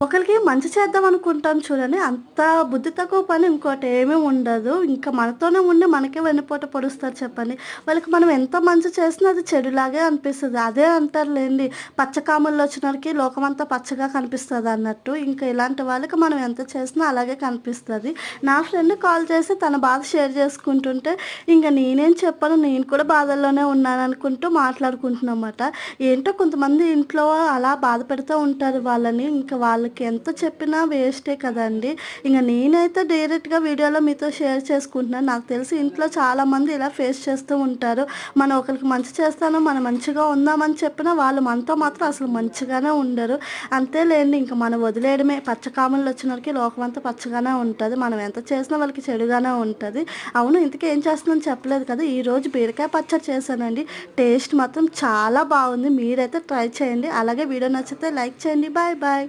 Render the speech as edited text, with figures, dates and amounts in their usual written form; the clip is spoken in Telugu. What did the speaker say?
ఒకరికి మంచి చేద్దాం అనుకుంటాం చూడండి. అంత బుద్ధి తక్కువ పని ఇంకోటి ఏమీ ఉండదు. ఇంకా మనతోనే ఉండి మనకే వెన్నుపోటు పొడుస్తారు చెప్పండి. వాళ్ళకి మనం ఎంత మంచి చేసినా అది చెడులాగే అనిపిస్తది. అదే అంటారులెండి, పచ్చకామెర్లు వచ్చినోడికి లోకమంతా పచ్చగా కనిపిస్తది అన్నట్టు. ఇంకా ఇలాంటి వాళ్ళకి మనం ఎంత చేసినా అలాగే కనిపిస్తది. నా ఫ్రెండ్ కాల్ చేసి తన బాధ షేర్ చేసుకుంటుంటే, ఇంక నేనేం చెప్పను, నేను కూడా బాధల్లోనే ఉన్నాననుకుంటూ మాట్లాడుకుంటున్నామాట. ఏంటో కొంతమంది ఇంట్లో అలా బాధ పెడుతూ ఉంటారు వాళ్ళని. ఇంకా వాళ్ళకి ఎంత చెప్పినా వేస్టే కదండీ. ఇంక నేనైతే డైరెక్ట్‌గా వీడియోలో మీతో షేర్ చేసుకుంటున్నాను. నాకు తెలిసి ఇంట్లో చాలామంది ఇలా ఫేస్ చేస్తూ ఉంటారు. మనం ఒకరికి మంచి చేస్తాను, మనం మంచిగా ఉందామని చెప్పినా వాళ్ళు మనతో మాత్రం అసలు మంచిగానే ఉండరు. అంతేలేండి, ఇంక మనం వదిలేయడమే. పచ్చకామెర్లొచ్చినోళ్ళకి లోకమంతా పచ్చగానే ఉంటది. మనం ఎంత చేసినా వాళ్ళకి చెడుగానే ఉంటది. అవును, ఇంతకీ ఏం చేస్తున్నానో చెప్పలేదు కదా! ఈరోజు బీరకాయ పచ్చడి చేశానండి. టేస్ట్ మాత్రం చాలా బాగుంది. మీరైతే ట్రై చేయండి. అలాగే వీడియో నచ్చితే లైక్ చేయండి. Bye bye.